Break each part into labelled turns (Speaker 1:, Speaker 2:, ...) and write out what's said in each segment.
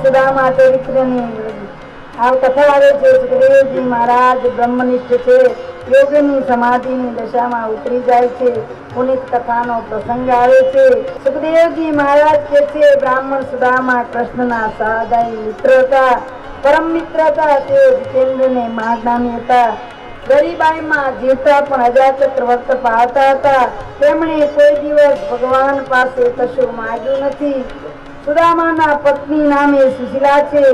Speaker 1: સુદામા ચરિત્રની આ કથા આવે છે. સુખદેવજી મહારાજ બ્રહ્મનિષ્ઠ છે, યોગની સમાધિની દશામાં ઉતરી જાય છે. પુનિત કથાનો પ્રસંગ આવે છે. સુખદેવજી મહારાજ કે છે, બ્રાહ્મણ સુદામા કૃષ્ણના સહાદાયી મિત્ર હતા, પરમ મિત્ર હતા. તેઓ જીતેન્દ્રને મહાજ્ઞાની હતા. ગરીબાઈમાં જીવતા પણ અજાચક વ્રત પાળતા હતા. તેમણે કોઈ દિવસ ભગવાન પાસે કશું માંગ્યું નથી. સુદામાના પત્ની નામે સુશીલા છે.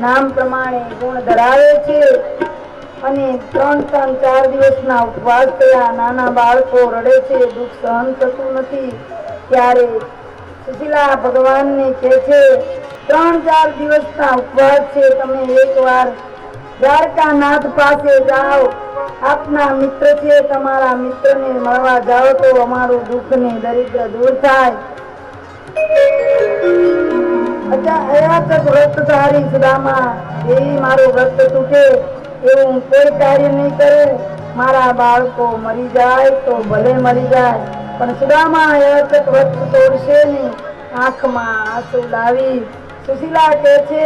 Speaker 1: નામ પ્રમાણે ગુણ ધરાવે છે અને 3-4 દિવસના ઉપવાસ થયા. નાના બાળકો રડે છે, દુઃખ સહન થતું નથી. ત્યારે સુશીલા ભગવાનને કહે છે, 3-4 દિવસના ઉપવાસ છે, તમે એકવાર દ્વારકાનાથ પાસે જાઓ. આપના મિત્ર છે, તમારા મિત્રને મળવા જાઓ તો અમારું દુઃખ ને દરિદ્ર દૂર થાય. અજાચક વ્રતધારી સુદામા, એવી મારું વ્રત તૂટે એવું કોઈ કાર્ય નહીં કરું. મારા બાળકો મરી જાય તો ભલે મરી જાય, પણ સુદામા અજાચક વ્રત તોડશે નહીં. આંખમાં આંસુ લાવી સુશીલા કહે છે,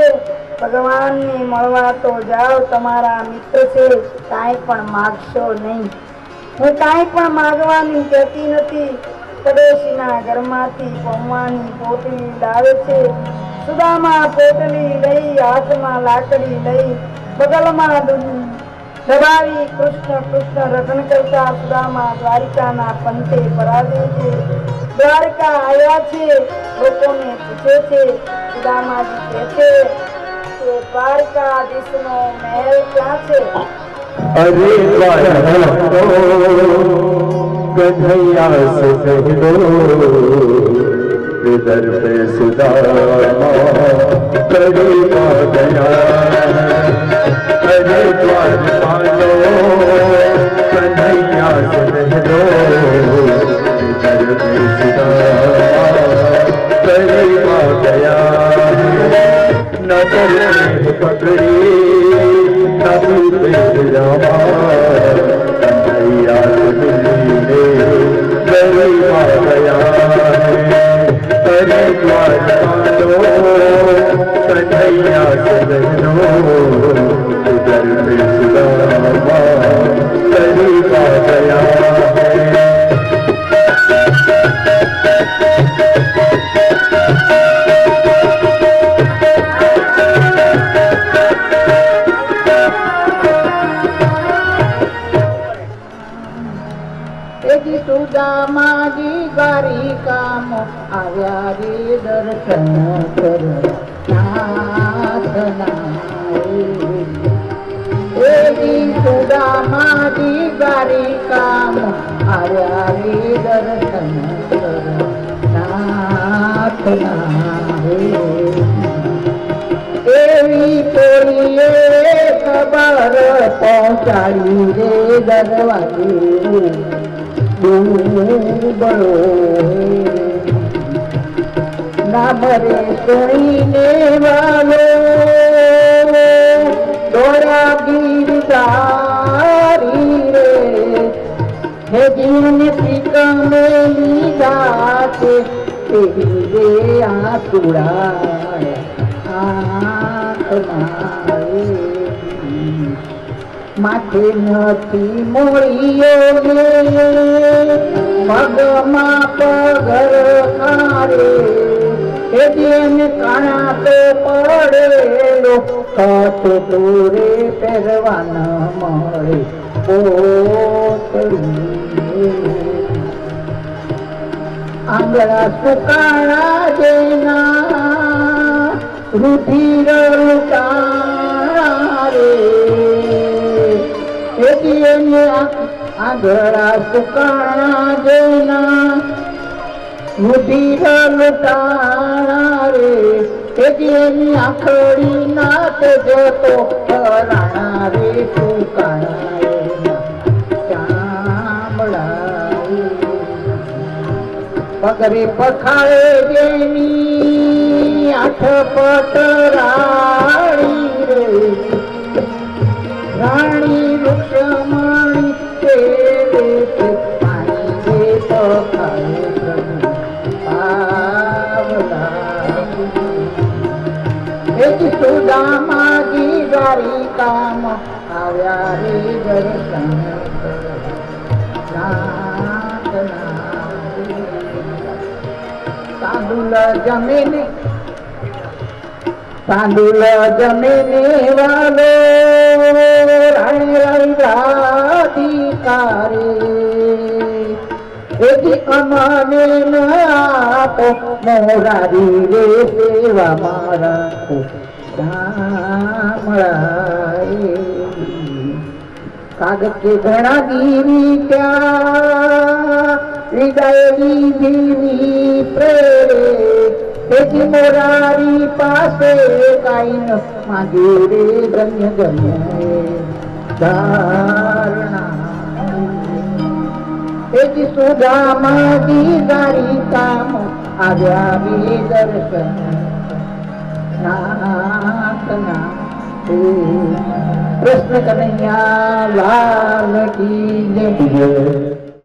Speaker 1: ભગવાનને મળવા તો જાઓ, તમારા મિત્ર છે, કાંઈ પણ માગશો નહીં. હું કાંઈ પણ માગવાની કહેતી નથી. પડોશીના ઘરમાંથી પૌવાની પોટલી લાવે છે. સુદામા પોટલી લઈ, હાથમાં લાકડી લઈ, બગલમાં દબાવી કૃષ્ણ કૃષ્ણ રટણ કરતા સુદામા દ્વારિકાના પંથે પરાજે છે. દ્વારકા આવ્યા છે, લોકોને પૂછે છે. સુદામાજી કહે છે કે દ્વારકાધીશનો મહેલ ક્યાં છે?
Speaker 2: अरे कन्हैया से कह दो इधर पे सुदामा कड़ी पा गया. अरे द्वार पालो कन्हैया से कह दो इधर पे सुदामा कड़ी पा गया. नजर में पकड़ी नबी पे रामा कन्हैया मिलने गरीब आ गया है. अरे द्वार पालो कन्हैया से बहनो उधर पे सुदामा गरीब आ गया है.
Speaker 1: સુદામાજી દ્વારિકામાં આવ્યા રે દર્શન કરનાથના. સુદામાજી દ્વારિકામાં આવ્યા રે દર્શન કરનાથના. એવી કોઈએ ખબર પહોંચાડી રે દરવાજે નામ રે સુણીને વાલો દોરા ગીરધારી રે. હે જીવને શ્રીકમે લીધા છે, તેવી રે આતુડા માથે નથી મોળીઓ ને પગમાં પગર ખારે. એ દિન કાણા તો પડેલો કટ દોરે પહેરવા ન મળે પોતળી. આંગળા સુકાણા જેના રુધિર લૂંટાણા રે. આંગળા સુકાણા જેના રુધિર લૂંટાણા રે. તેની આંખડી નાથ જતો રાણા રે સુકાણા ચામડા. પગરે પખાડે જેની આઠ પટરાણી રે. રાણી વૃક્ષમણી તે પાણી દે પખાડે
Speaker 3: એક સુદામાજી દ્વારિકામાં આવ્યા રે દર્શન તાંદુલ જમીને વાલો રાણી રાધિકારી એથી અમાને આપો મોરારી રે સેવા મારા કાગજ કે ઘણા દીવી ત્યાં વિદાય દીવી પ્રેરે એથી મોરારી પાસે કાઈ ન માગે રે ગમ્ય ધારણા એથી સુદામાજી દ્વારિકામાં આવ્યા રે દર્શન નાથના કૃષ્ણ કનૈયા લાલ કી જય.